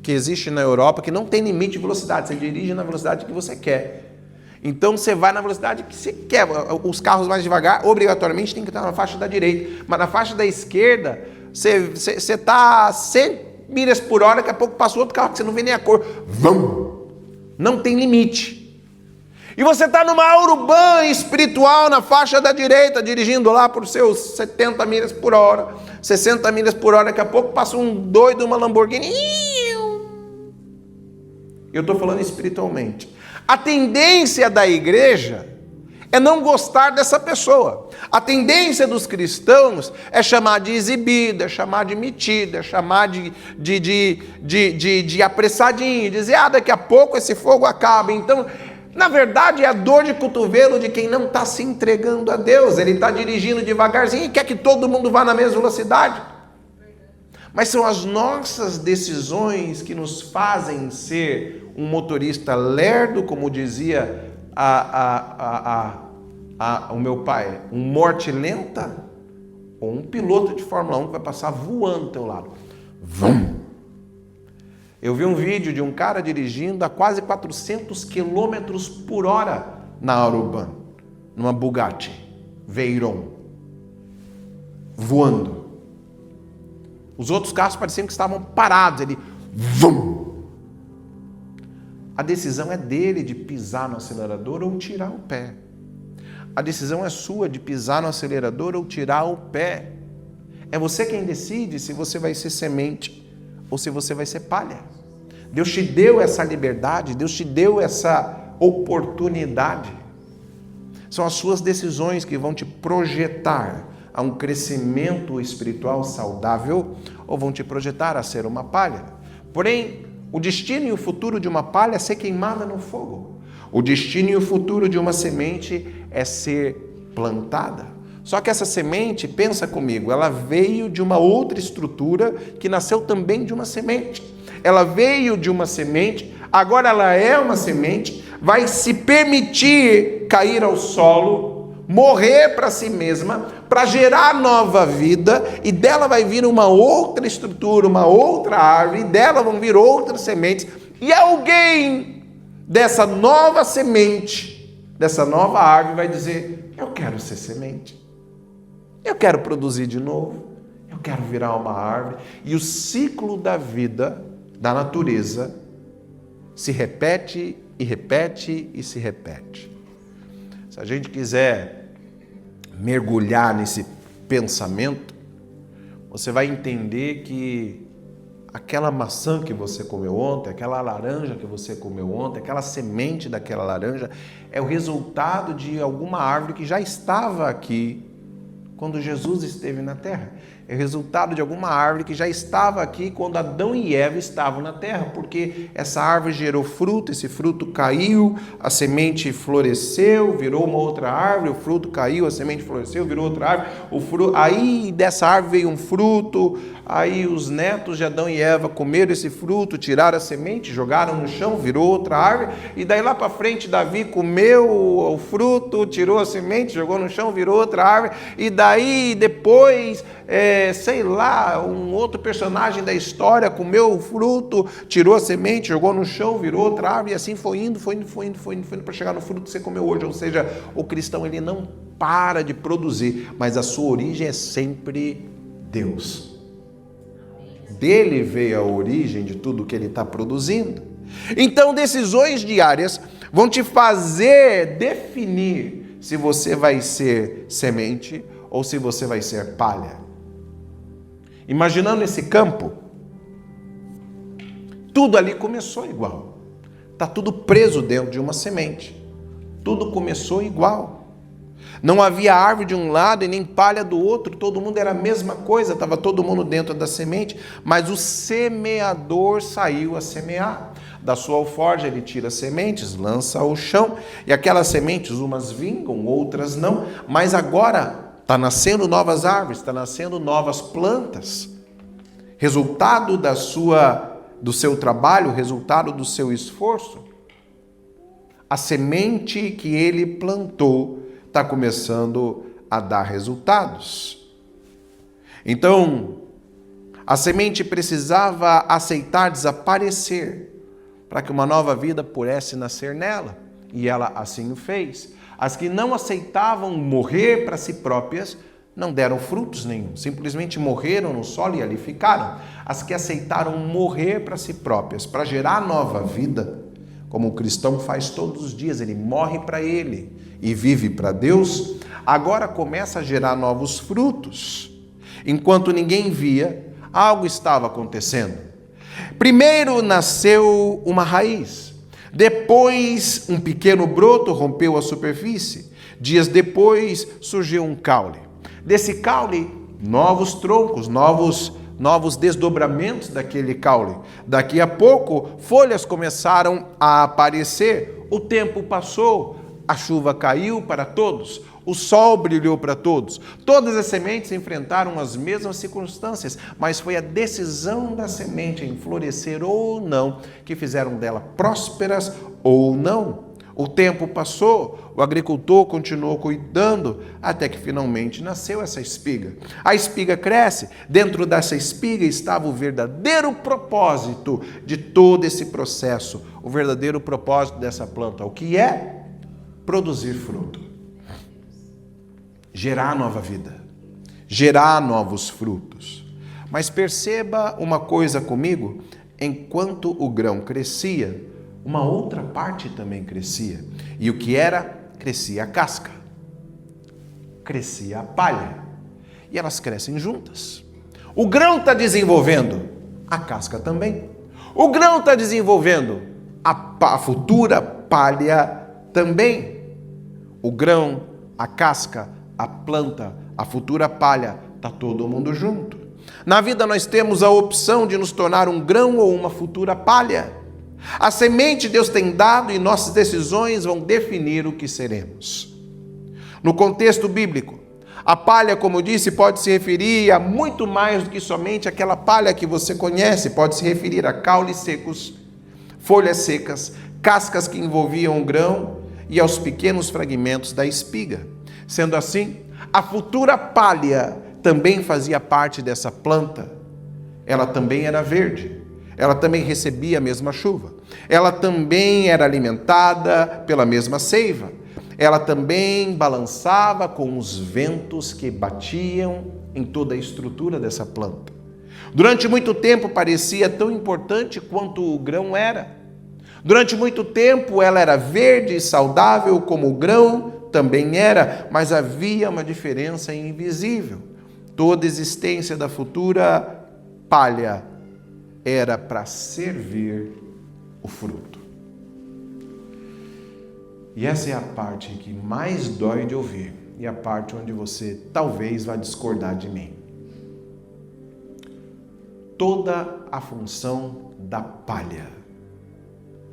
que existe na Europa que não tem limite de velocidade. Você dirige na velocidade que você quer. Então você vai na velocidade que você quer. Os carros mais devagar, obrigatoriamente, tem que estar na faixa da direita. Mas na faixa da esquerda, você está 100 milhas por hora, daqui a pouco passa outro carro que você não vê nem a cor. Vão! Não tem limite. E você está numa Autobahn espiritual na faixa da direita, dirigindo lá por seus 70 milhas por hora, 60 milhas por hora, daqui a pouco passa um doido, uma Lamborghini. Eu estou falando espiritualmente. A tendência da igreja é não gostar dessa pessoa. A tendência dos cristãos é chamar de exibido, é chamar de metido, é chamar de apressadinho, dizer, daqui a pouco esse fogo acaba. Então, na verdade, é a dor de cotovelo de quem não está se entregando a Deus. Ele está dirigindo devagarzinho e quer que todo mundo vá na mesma velocidade. Mas são as nossas decisões que nos fazem ser um motorista lerdo, como dizia o meu pai, um morte lenta, ou um piloto de Fórmula 1 que vai passar voando ao teu lado. Vum! Eu vi um vídeo de um cara dirigindo a quase 400 km por hora na Autobahn, numa Bugatti Veyron, voando. Os outros carros pareciam que estavam parados. Ele, vum! A decisão é dele de pisar no acelerador ou tirar o pé. A decisão é sua de pisar no acelerador ou tirar o pé. É você quem decide se você vai ser semente ou se você vai ser palha. Deus te deu essa liberdade, Deus te deu essa oportunidade. São as suas decisões que vão te projetar a um crescimento espiritual saudável ou vão te projetar a ser uma palha. Porém, o destino e o futuro de uma palha é ser queimada no fogo. O destino e o futuro de uma semente é ser plantada. Só que essa semente, pensa comigo, ela veio de uma outra estrutura que nasceu também de uma semente. Ela veio de uma semente, agora ela é uma semente, vai se permitir cair ao solo, morrer para si mesma, para gerar nova vida, e dela vai vir uma outra estrutura, uma outra árvore, e dela vão vir outras sementes, e alguém dessa nova semente, dessa nova árvore vai dizer, eu quero ser semente, eu quero produzir de novo, eu quero virar uma árvore, e o ciclo da vida, da natureza, se repete e repete e se repete. Se a gente quiser mergulhar nesse pensamento, você vai entender que aquela maçã que você comeu ontem, aquela laranja que você comeu ontem, aquela semente daquela laranja é o resultado de alguma árvore que já estava aqui quando Jesus esteve na terra. É o resultado de alguma árvore que já estava aqui quando Adão e Eva estavam na terra, porque essa árvore gerou fruto, esse fruto caiu, a semente floresceu, virou uma outra árvore, o fruto caiu, a semente floresceu, virou outra árvore, aí dessa árvore veio um fruto, aí os netos de Adão e Eva comeram esse fruto, tiraram a semente, jogaram no chão, virou outra árvore, e daí lá para frente Davi comeu o fruto, tirou a semente, jogou no chão, virou outra árvore, e daí depois, sei lá, um outro personagem da história comeu o fruto, tirou a semente, jogou no chão, virou outra árvore, e assim foi indo para chegar no fruto que você comeu hoje. Ou seja, o cristão ele não para de produzir, mas a sua origem é sempre Deus. Dele veio a origem de tudo que ele está produzindo. Então, decisões diárias vão te fazer definir se você vai ser semente ou se você vai ser palha. Imaginando esse campo, tudo ali começou igual. Está tudo preso dentro de uma semente. Tudo começou igual. Não havia árvore de um lado e nem palha do outro, todo mundo era a mesma coisa, estava todo mundo dentro da semente, mas o semeador saiu a semear. Da sua alforja ele tira as sementes, lança ao chão, e aquelas sementes, umas vingam, outras não, mas agora está nascendo novas árvores, está nascendo novas plantas. Resultado do seu trabalho, resultado do seu esforço. A semente que ele plantou está começando a dar resultados. Então, a semente precisava aceitar desaparecer para que uma nova vida pudesse nascer nela. E ela assim o fez. As que não aceitavam morrer para si próprias não deram frutos nenhum. Simplesmente morreram no solo e ali ficaram. As que aceitaram morrer para si próprias, para gerar nova vida, como o cristão faz todos os dias, ele morre para ele e vive para Deus, agora começa a gerar novos frutos. Enquanto ninguém via, algo estava acontecendo. Primeiro nasceu uma raiz, depois um pequeno broto rompeu a superfície, dias depois surgiu um caule. Desse caule, novos troncos, novos desdobramentos daquele caule. Daqui a pouco, folhas começaram a aparecer, o tempo passou, a chuva caiu para todos, o sol brilhou para todos. Todas as sementes enfrentaram as mesmas circunstâncias, mas foi a decisão da semente em florescer ou não que fizeram dela prósperas ou não. O tempo passou, o agricultor continuou cuidando, até que finalmente nasceu essa espiga. A espiga cresce, dentro dessa espiga estava o verdadeiro propósito de todo esse processo, o verdadeiro propósito dessa planta, o que é? Produzir fruto. Gerar nova vida, gerar novos frutos. Mas perceba uma coisa comigo, enquanto o grão crescia, uma outra parte também crescia. E o que era? Crescia a casca, crescia a palha. E elas crescem juntas. O grão está desenvolvendo, a casca também. O grão está desenvolvendo, a futura palha também. O grão, a casca, a planta, a futura palha, está todo mundo junto. Na vida nós temos a opção de nos tornar um grão ou uma futura palha. A semente Deus tem dado e nossas decisões vão definir o que seremos. No contexto bíblico, a palha, como eu disse, pode se referir a muito mais do que somente aquela palha que você conhece. Pode se referir a caules secos, folhas secas, cascas que envolviam o grão e aos pequenos fragmentos da espiga. Sendo assim, a futura palha também fazia parte dessa planta. Ela também era verde. Ela também recebia a mesma chuva. Ela também era alimentada pela mesma seiva. Ela também balançava com os ventos que batiam em toda a estrutura dessa planta. Durante muito tempo parecia tão importante quanto o grão era. Durante muito tempo ela era verde e saudável como o grão também era, mas havia uma diferença invisível. Toda a existência da futura palha era para servir o fruto. E essa é a parte que mais dói de ouvir, e a parte onde você talvez vá discordar de mim. Toda a função da palha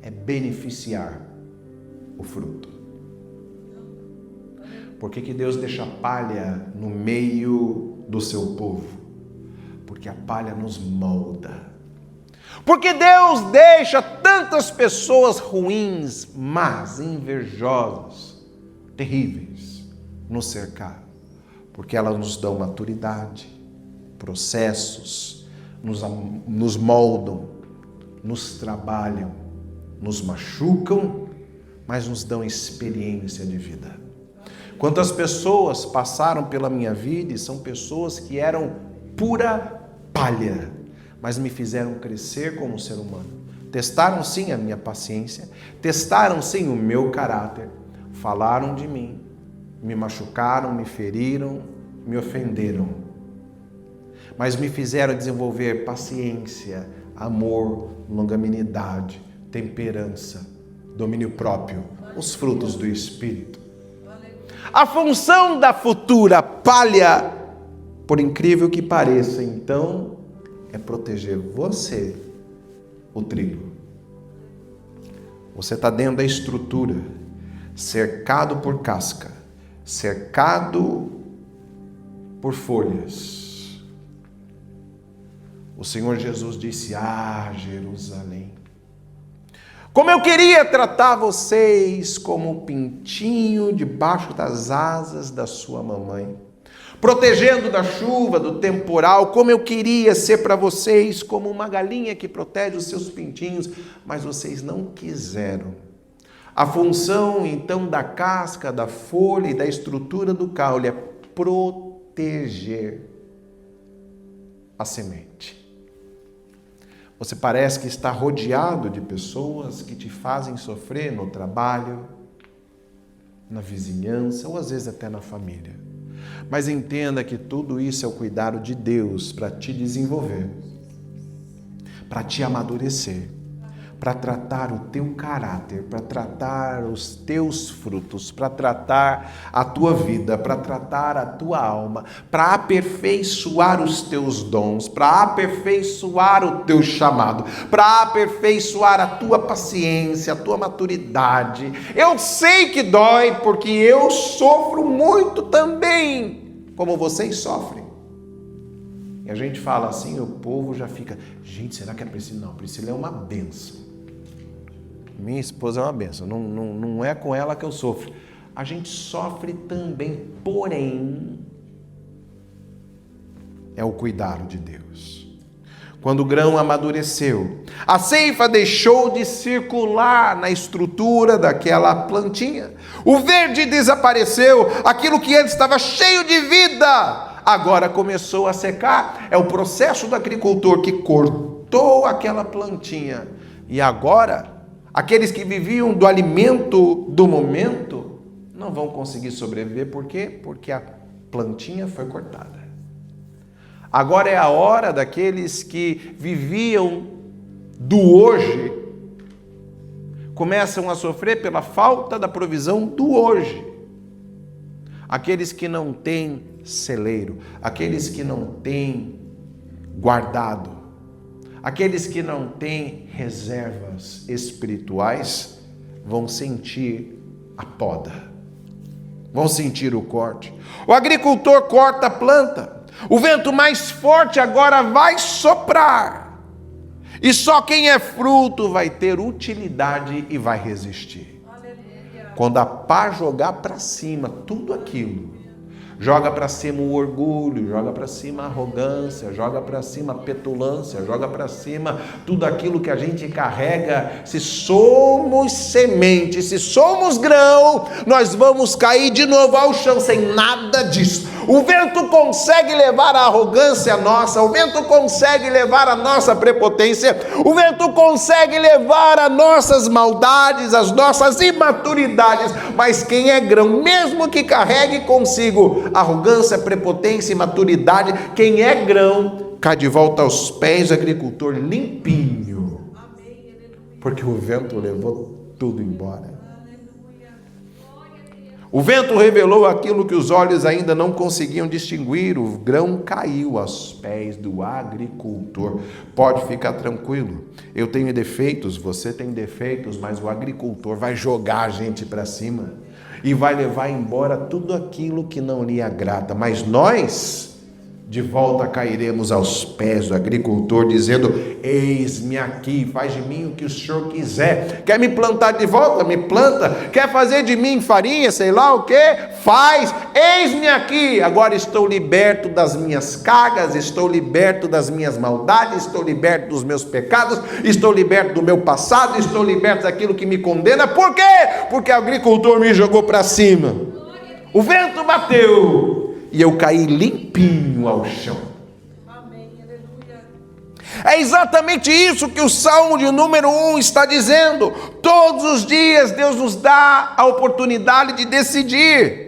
é beneficiar o fruto. Por que Deus deixa a palha no meio do seu povo? Porque a palha nos molda. Porque Deus deixa tantas pessoas ruins, más, invejosas, terríveis, nos cercar. Porque elas nos dão maturidade, processos, nos moldam, nos trabalham, nos machucam, mas nos dão experiência de vida. Quantas pessoas passaram pela minha vida e são pessoas que eram pura palha, mas me fizeram crescer como ser humano. Testaram sim a minha paciência, testaram sim o meu caráter, falaram de mim, me machucaram, me feriram, me ofenderam, mas me fizeram desenvolver paciência, amor, longanimidade, temperança, domínio próprio, os frutos do Espírito. A função da futura palha, por incrível que pareça, então, é proteger você, o trigo. Você está dentro da estrutura, cercado por casca, cercado por folhas. O Senhor Jesus disse: ah, Jerusalém, como eu queria tratar vocês como um pintinho debaixo das asas da sua mamãe, protegendo da chuva, do temporal, como eu queria ser para vocês como uma galinha que protege os seus pintinhos, mas vocês não quiseram. A função, então, da casca, da folha e da estrutura do caule é proteger a semente. Você parece que está rodeado de pessoas que te fazem sofrer no trabalho, na vizinhança ou às vezes até na família. Mas entenda que tudo isso é o cuidado de Deus para te desenvolver, para te amadurecer, para tratar o teu caráter, para tratar os teus frutos, para tratar a tua vida, para tratar a tua alma, para aperfeiçoar os teus dons, para aperfeiçoar o teu chamado, para aperfeiçoar a tua paciência, a tua maturidade. Eu sei que dói, porque eu sofro muito também, como vocês sofrem. E a gente fala assim, o povo já fica, gente, será que é Priscila? Não, Priscila é uma bênção. Minha esposa é uma bênção, não é com ela que eu sofro. A gente sofre também, porém, é o cuidado de Deus. Quando o grão amadureceu, a ceifa deixou de circular na estrutura daquela plantinha. O verde desapareceu, aquilo que antes estava cheio de vida, agora começou a secar. É o processo do agricultor que cortou aquela plantinha. E agora, aqueles que viviam do alimento do momento não vão conseguir sobreviver. Por quê? Porque a plantinha foi cortada. Agora é a hora daqueles que viviam do hoje, começam a sofrer pela falta da provisão do hoje. Aqueles que não têm celeiro, aqueles que não têm guardado, aqueles que não têm reservas espirituais, vão sentir a poda, vão sentir o corte. O agricultor corta a planta, o vento mais forte agora vai soprar, e só quem é fruto vai ter utilidade e vai resistir. Quando a pá jogar para cima tudo aquilo, joga para cima o orgulho, joga para cima a arrogância, joga para cima a petulância, joga para cima tudo aquilo que a gente carrega. Se somos semente, se somos grão, nós vamos cair de novo ao chão sem nada disso. O vento consegue levar a arrogância nossa, o vento consegue levar a nossa prepotência, o vento consegue levar as nossas maldades, as nossas imaturidades, mas quem é grão, mesmo que carregue consigo arrogância, prepotência, imaturidade. Quem é grão, cai de volta aos pés do agricultor limpinho. Porque o vento levou tudo embora. O vento revelou aquilo que os olhos ainda não conseguiam distinguir. O grão caiu aos pés do agricultor. Pode ficar tranquilo. Eu tenho defeitos, você tem defeitos, mas o agricultor vai jogar a gente para cima e vai levar embora tudo aquilo que não lhe agrada. Mas nós, de volta, cairemos aos pés do agricultor, dizendo: eis-me aqui, faz de mim o que o Senhor quiser. Quer me plantar de volta? Me planta. Quer fazer de mim farinha, sei lá o que? Faz. Eis-me aqui. Agora estou liberto das minhas cargas, estou liberto das minhas maldades, estou liberto dos meus pecados, estou liberto do meu passado, estou liberto daquilo que me condena. Por quê? Porque o agricultor me jogou para cima. O vento bateu e eu caí limpinho ao chão. Amém, aleluia. É exatamente isso que o Salmo de número 1 está dizendo. Todos os dias Deus nos dá a oportunidade de decidir.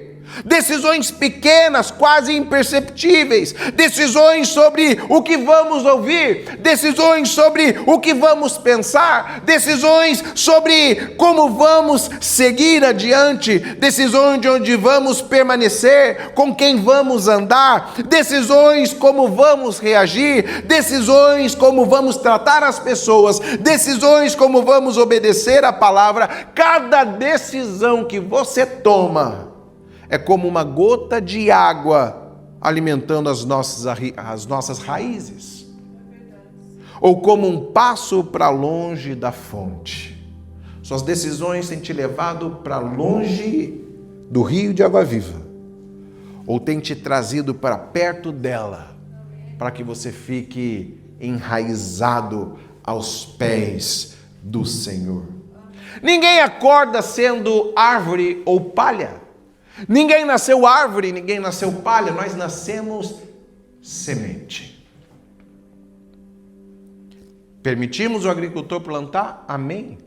Decisões pequenas, quase imperceptíveis. Decisões sobre o que vamos ouvir. Decisões sobre o que vamos pensar. Decisões sobre como vamos seguir adiante. Decisões de onde vamos permanecer. Com quem vamos andar. Decisões como vamos reagir. Decisões como vamos tratar as pessoas. Decisões como vamos obedecer a palavra. Cada decisão que você toma é como uma gota de água alimentando as nossas raízes. Ou como um passo para longe da fonte. Suas decisões têm te levado para longe do rio de água viva. Ou têm te trazido para perto dela, para que você fique enraizado aos pés do Senhor. Ninguém acorda sendo árvore ou palha. Ninguém nasceu árvore, ninguém nasceu palha, nós nascemos semente. Permitimos o agricultor plantar? Amém.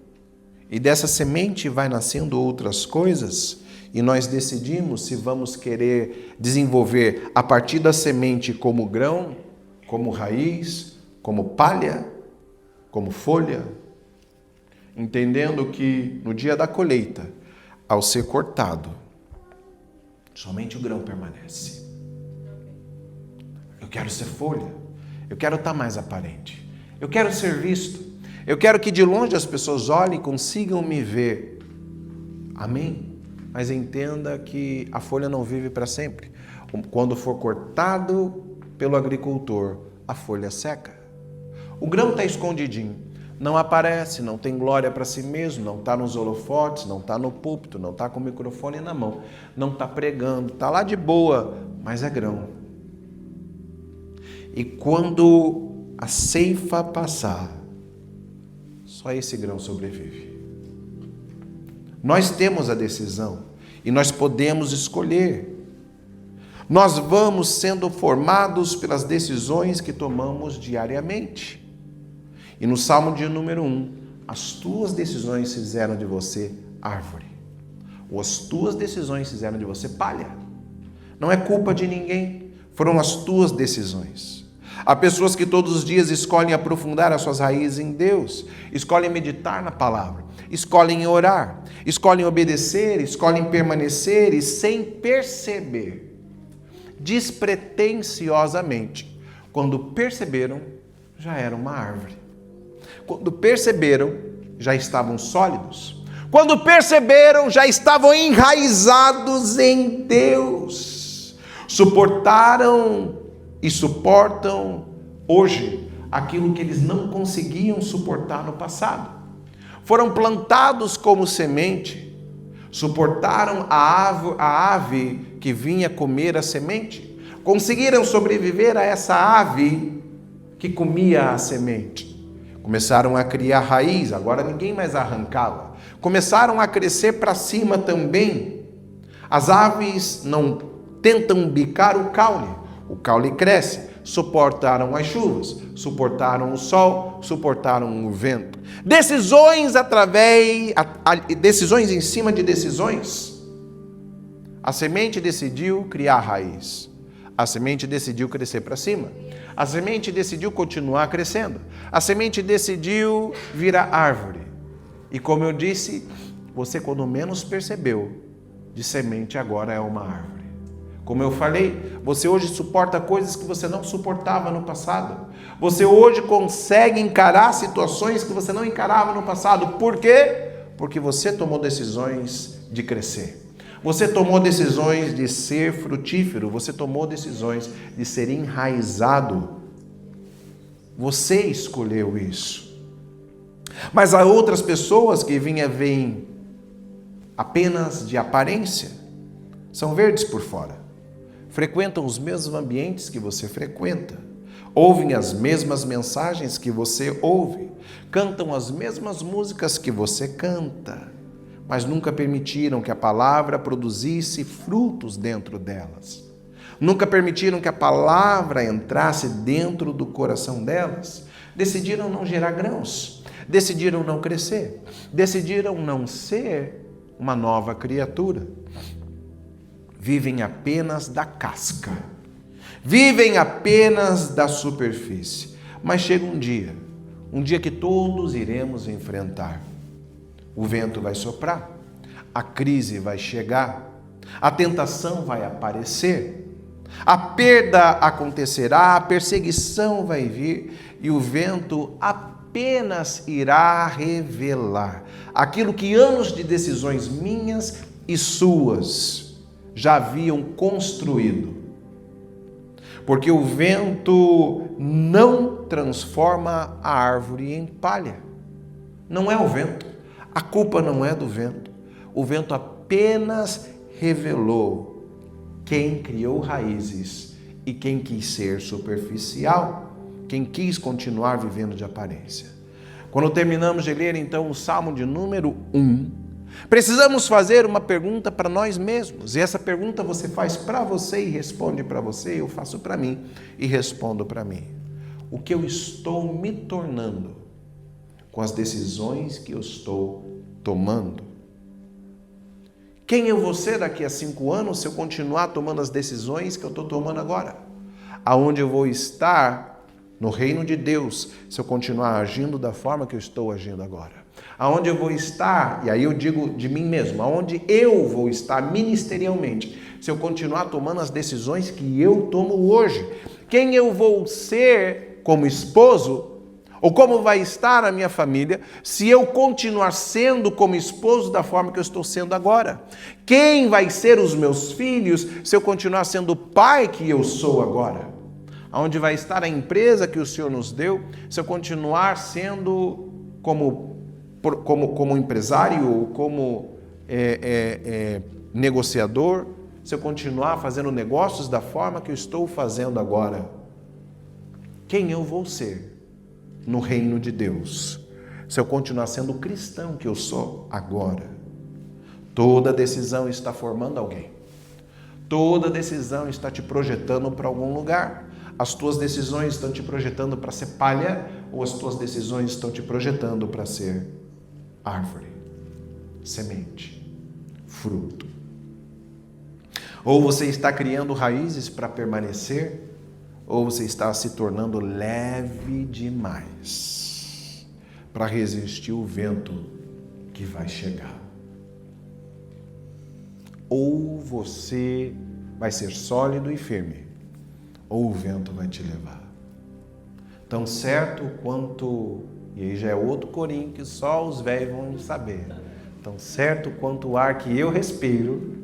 E dessa semente vai nascendo outras coisas, e nós decidimos se vamos querer desenvolver a partir da semente como grão, como raiz, como palha, como folha, entendendo que no dia da colheita, ao ser cortado, somente o grão permanece. Eu quero ser folha. Eu quero estar mais aparente. Eu quero ser visto. Eu quero que de longe as pessoas olhem e consigam me ver. Amém? Mas entenda que a folha não vive para sempre. Quando for cortado pelo agricultor, a folha seca. O grão está escondidinho. Não aparece, não tem glória para si mesmo, não está nos holofotes, não está no púlpito, não está com o microfone na mão, não está pregando, está lá de boa, mas é grão. E quando a ceifa passar, só esse grão sobrevive. Nós temos a decisão e nós podemos escolher. Nós vamos sendo formados pelas decisões que tomamos diariamente. E no Salmo de número 1, as tuas decisões fizeram de você árvore. Ou as tuas decisões fizeram de você palha. Não é culpa de ninguém, foram as tuas decisões. Há pessoas que todos os dias escolhem aprofundar as suas raízes em Deus, escolhem meditar na palavra, escolhem orar, escolhem obedecer, escolhem permanecer e sem perceber, despretensiosamente, quando perceberam, já era uma árvore. Quando perceberam, já estavam sólidos. Quando perceberam, já estavam enraizados em Deus. Suportaram e suportam hoje aquilo que eles não conseguiam suportar no passado. Foram plantados como semente. Suportaram a ave que vinha comer a semente. Conseguiram sobreviver a essa ave que comia a semente. Começaram a criar raiz, agora ninguém mais arrancava. Começaram a crescer para cima também. As aves não tentam bicar o caule cresce. Suportaram as chuvas, suportaram o sol, suportaram o vento. Decisões em cima de decisões. A semente decidiu criar raiz. A semente decidiu crescer para cima. A semente decidiu continuar crescendo. A semente decidiu virar árvore. E como eu disse, você quando menos percebeu, de semente agora é uma árvore. Como eu falei, você hoje suporta coisas que você não suportava no passado. Você hoje consegue encarar situações que você não encarava no passado. Por quê? Porque você tomou decisões de crescer. Você tomou decisões de ser frutífero. Você tomou decisões de ser enraizado. Você escolheu isso. Mas há outras pessoas que vêm apenas de aparência. São verdes por fora. Frequentam os mesmos ambientes que você frequenta. Ouvem as mesmas mensagens que você ouve. Cantam as mesmas músicas que você canta. Mas nunca permitiram que a palavra produzisse frutos dentro delas. Nunca permitiram que a palavra entrasse dentro do coração delas. Decidiram não gerar grãos. Decidiram não crescer. Decidiram não ser uma nova criatura. Vivem apenas da casca. Vivem apenas da superfície. Mas chega um dia que todos iremos enfrentar. O vento vai soprar, a crise vai chegar, a tentação vai aparecer, a perda acontecerá, a perseguição vai vir e o vento apenas irá revelar aquilo que anos de decisões minhas e suas já haviam construído. Porque o vento não transforma a árvore em palha. Não é o vento. A culpa não é do vento. O vento apenas revelou quem criou raízes e quem quis ser superficial, quem quis continuar vivendo de aparência. Quando terminamos de ler, então, o Salmo de número 1, precisamos fazer uma pergunta para nós mesmos. E essa pergunta você faz para você e responde para você, eu faço para mim e respondo para mim. O que eu estou me tornando com as decisões que eu estou tomando? Quem eu vou ser daqui a 5 anos se eu continuar tomando as decisões que eu estou tomando agora? Aonde eu vou estar no reino de Deus se eu continuar agindo da forma que eu estou agindo agora? Aonde eu vou estar, e aí eu digo de mim mesmo, aonde eu vou estar ministerialmente se eu continuar tomando as decisões que eu tomo hoje? Quem eu vou ser como esposo? Ou como vai estar a minha família se eu continuar sendo como esposo da forma que eu estou sendo agora? Quem vai ser os meus filhos se eu continuar sendo o pai que eu sou agora? Aonde vai estar a empresa que o Senhor nos deu se eu continuar sendo como empresário ou como negociador? Se eu continuar fazendo negócios da forma que eu estou fazendo agora? Quem eu vou ser no reino de Deus se eu continuar sendo o cristão que eu sou agora? Toda decisão está formando alguém. Toda decisão está te projetando para algum lugar. As tuas decisões estão te projetando para ser palha ou as tuas decisões estão te projetando para ser árvore, semente, fruto? Ou você está criando raízes para permanecer, ou você está se tornando leve demais para resistir o vento que vai chegar. Ou você vai ser sólido e firme, ou o vento vai te levar. Tão certo quanto, e aí já é outro corinho que só os velhos vão saber, tão certo quanto o ar que eu respiro,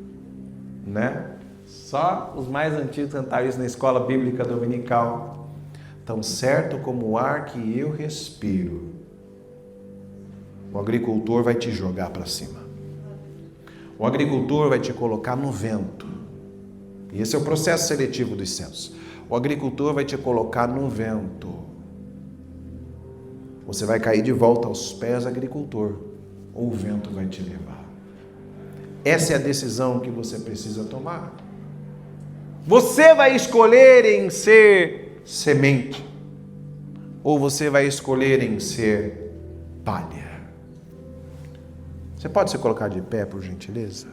né? Só os mais antigos cantaram isso na escola bíblica dominical. Tão certo como o ar que eu respiro, o agricultor vai te jogar para cima. O agricultor vai te colocar no vento. E esse é o processo seletivo dos céus. O agricultor vai te colocar no vento. Você vai cair de volta aos pés do agricultor, ou o vento vai te levar. Essa é a decisão que você precisa tomar. Você vai escolher em ser semente, ou você vai escolher em ser palha? Você pode se colocar de pé, por gentileza?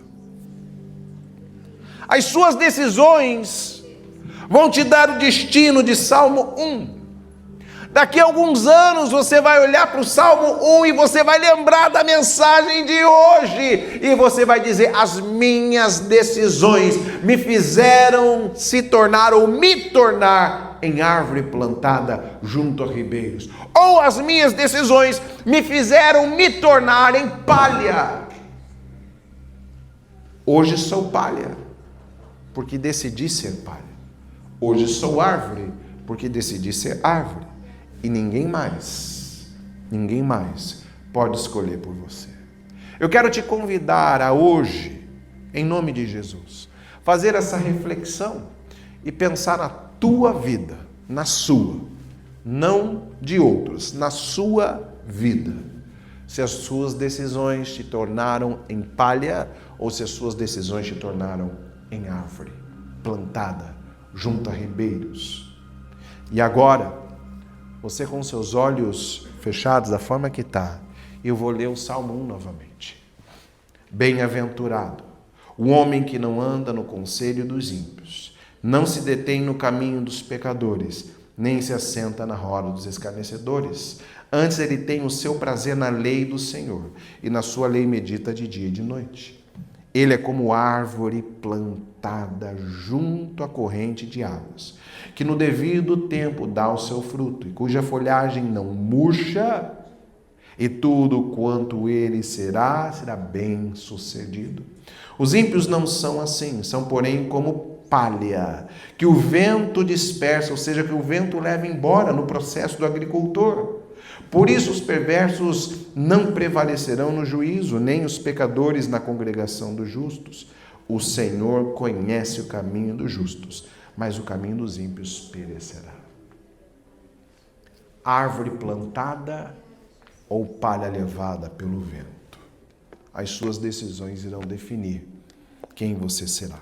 As suas decisões vão te dar o destino de Salmo 1. Daqui a alguns anos você vai olhar para o Salmo 1 e você vai lembrar da mensagem de hoje. E você vai dizer: as minhas decisões me fizeram se tornar ou me tornar em árvore plantada junto a ribeiros. Ou as minhas decisões me fizeram me tornar em palha. Hoje sou palha, porque decidi ser palha. Hoje sou árvore, porque decidi ser árvore. E ninguém mais pode escolher por você. Eu quero te convidar a hoje, em nome de Jesus, fazer essa reflexão e pensar na tua vida, na sua, não de outros, na sua vida. Se as suas decisões te tornaram em palha ou se as suas decisões te tornaram em árvore plantada junto a ribeiros. E agora, você com seus olhos fechados da forma que está, eu vou ler o Salmo 1 novamente. Bem-aventurado o homem que não anda no conselho dos ímpios, não se detém no caminho dos pecadores, nem se assenta na roda dos escarnecedores. Antes ele tem o seu prazer na lei do Senhor, e na sua lei medita de dia e de noite. Ele é como árvore plantada junto à corrente de águas, que no devido tempo dá o seu fruto, e cuja folhagem não murcha, e tudo quanto ele será bem sucedido. Os ímpios não são assim, são porém como palha, que o vento dispersa, ou seja, que o vento leva embora no processo do agricultor. Por isso os perversos não prevalecerão no juízo, nem os pecadores na congregação dos justos. O Senhor conhece o caminho dos justos, mas o caminho dos ímpios perecerá. Árvore plantada ou palha levada pelo vento. As suas decisões irão definir quem você será.